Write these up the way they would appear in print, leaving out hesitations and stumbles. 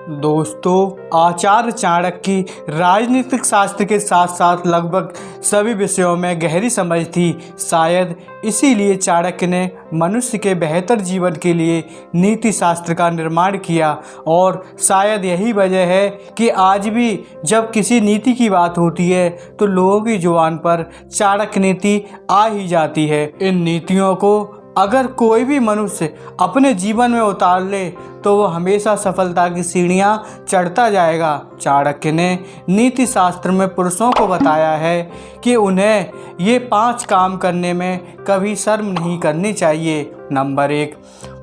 दोस्तों, आचार्य चाणक्य की राजनीतिक शास्त्र के साथ साथ लगभग सभी विषयों में गहरी समझ थी। शायद इसीलिए चाणक्य ने मनुष्य के बेहतर जीवन के लिए नीति शास्त्र का निर्माण किया और शायद यही वजह है कि आज भी जब किसी नीति की बात होती है तो लोगों की जुबान पर चाणक्य नीति आ ही जाती है। इन नीतियों को अगर कोई भी मनुष्य अपने जीवन में उतार ले तो वो हमेशा सफलता की सीढ़ियां चढ़ता जाएगा। चाणक्य ने नीति शास्त्र में पुरुषों को बताया है कि उन्हें ये 5 काम करने में कभी शर्म नहीं करनी चाहिए। नंबर 1,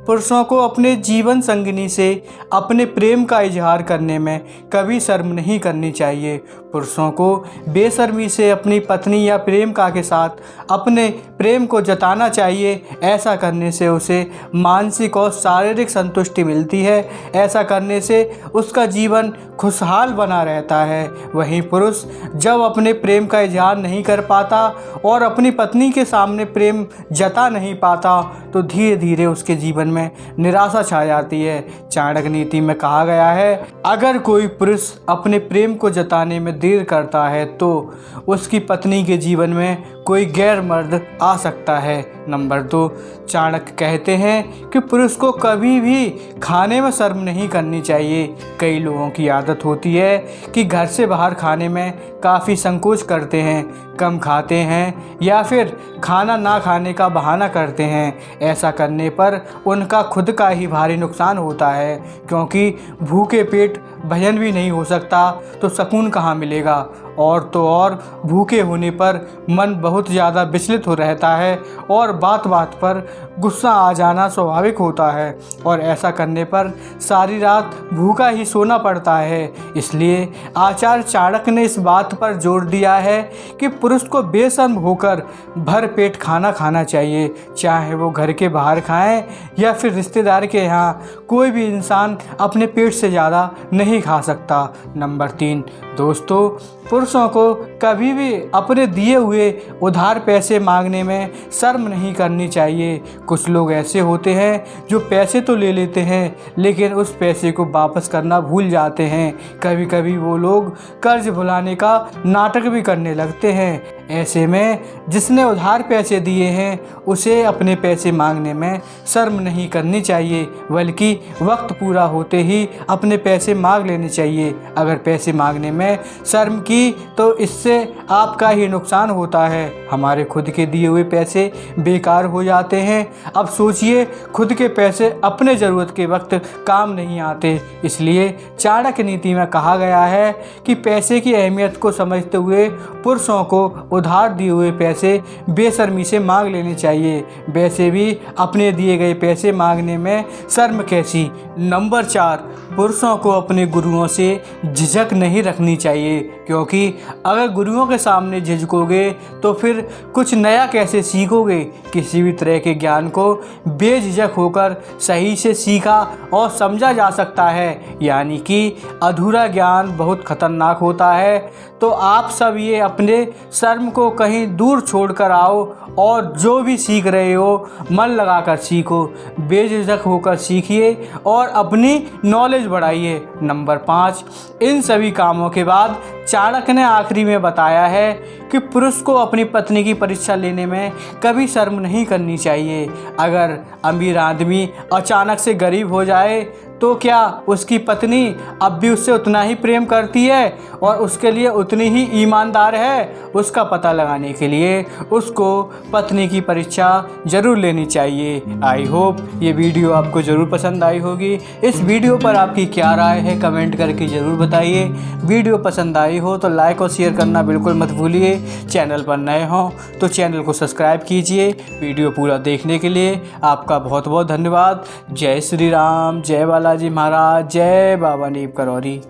पुरुषों को अपने जीवन संगिनी से अपने प्रेम का इजहार करने में कभी शर्म नहीं करनी चाहिए। पुरुषों को बेशर्मी से अपनी पत्नी या प्रेमिका के साथ अपने प्रेम को जताना चाहिए। ऐसा करने से उसे मानसिक और शारीरिक संतुष्टि मिलती है। ऐसा करने से उसका जीवन खुशहाल बना रहता है। वहीं पुरुष जब अपने प्रेम का इजहार नहीं कर पाता और अपनी पत्नी के सामने प्रेम जता नहीं पाता तो धीरे धीरे उसके जीवन में निराशा छा जाती है। चाणक्य नीति में कहा गया है, अगर कोई पुरुष अपने प्रेम को जताने में देर करता है तो उसकी पत्नी के जीवन में कोई गैर मर्द आ सकता है। नंबर 2, चाणक्य कहते हैं कि पुरुष को कभी भी खाने में शर्म नहीं करनी चाहिए। कई लोगों की आदत होती है कि घर से बाहर खाने में काफ़ी संकोच करते हैं, कम खाते हैं या फिर खाना ना खाने का बहाना करते हैं। ऐसा करने पर उनका खुद का ही भारी नुकसान होता है, क्योंकि भूखे पेट भजन भी नहीं हो सकता तो सुकून कहाँ मिलेगा। और तो और भूखे होने पर मन बहुत ज़्यादा विचलित हो रहता है और बात बात पर गुस्सा आ जाना स्वाभाविक होता है और ऐसा करने पर सारी रात भूखा ही सोना पड़ता है। इसलिए आचार्य चाणक्य ने इस बात पर जोर दिया है कि पुरुष को बेशर्म होकर भर पेट खाना खाना चाहिए, चाहे वो घर के बाहर खाएं या फिर रिश्तेदार के यहाँ। कोई भी इंसान अपने पेट से ज़्यादा नहीं खा सकता। नंबर 3, दोस्तों, पुरुषों को कभी भी अपने दिए हुए उधार पैसे मांगने में शर्म नहीं करनी चाहिए। कुछ लोग ऐसे होते हैं जो पैसे तो ले लेते हैं लेकिन उस पैसे को वापस करना भूल जाते हैं। कभी कभी वो लोग कर्ज भुलाने का नाटक भी करने लगते हैं। ऐसे में जिसने उधार पैसे दिए हैं उसे अपने पैसे मांगने में शर्म नहीं करनी चाहिए, बल्कि वक्त पूरा होते ही अपने पैसे मांग लेने चाहिए। अगर पैसे मांगने में शर्म की तो इससे आपका ही नुकसान होता है। हमारे खुद के दिए हुए पैसे बेकार हो जाते हैं। अब सोचिए, खुद के पैसे अपने ज़रूरत के वक्त काम नहीं आते। इसलिए चाणक्य नीति में कहा गया है कि पैसे की अहमियत को समझते हुए पुरुषों को उधार दिए हुए पैसे बेशर्मी से मांग लेने चाहिए। वैसे भी अपने दिए गए पैसे मांगने में शर्म कैसी। नंबर 4, पुरुषों को अपने गुरुओं से झिझक नहीं रखनी चाहिए, क्योंकि अगर गुरुओं के सामने झिझकोगे तो फिर कुछ नया कैसे सीखोगे। किसी भी तरह के ज्ञान को बेझिझक होकर सही से सीखा और समझा जा सकता है, यानी कि अधूरा ज्ञान बहुत खतरनाक होता है। तो आप सब ये अपने शर्म को कहीं दूर छोड़कर आओ और जो भी सीख रहे हो मन लगाकर सीखो, बेझिझक होकर सीखिए और अपनी नॉलेज बढ़ाइए। नंबर 5, इन सभी कामों के बाद चाणक्य ने आखिरी में बताया है कि पुरुष को अपनी पत्नी की परीक्षा लेने में कभी शर्म नहीं करनी चाहिए। अगर अमीर आदमी अचानक से गरीब हो जाए तो क्या उसकी पत्नी अब भी उससे उतना ही प्रेम करती है और उसके लिए उतनी ही ईमानदार है? उसका पता लगाने के लिए उसको पत्नी की परीक्षा ज़रूर लेनी चाहिए। आई होप ये वीडियो आपको ज़रूर पसंद आई होगी। इस वीडियो पर आपकी क्या राय है कमेंट करके ज़रूर बताइए। वीडियो पसंद आई हो तो लाइक और शेयर करना बिल्कुल मत भूलिए। चैनल पर नए हों तो चैनल को सब्सक्राइब कीजिए। वीडियो पूरा देखने के लिए आपका बहुत बहुत धन्यवाद। जय श्री राम, जय बालाजी महाराज, जय बाबा नीम करौरी।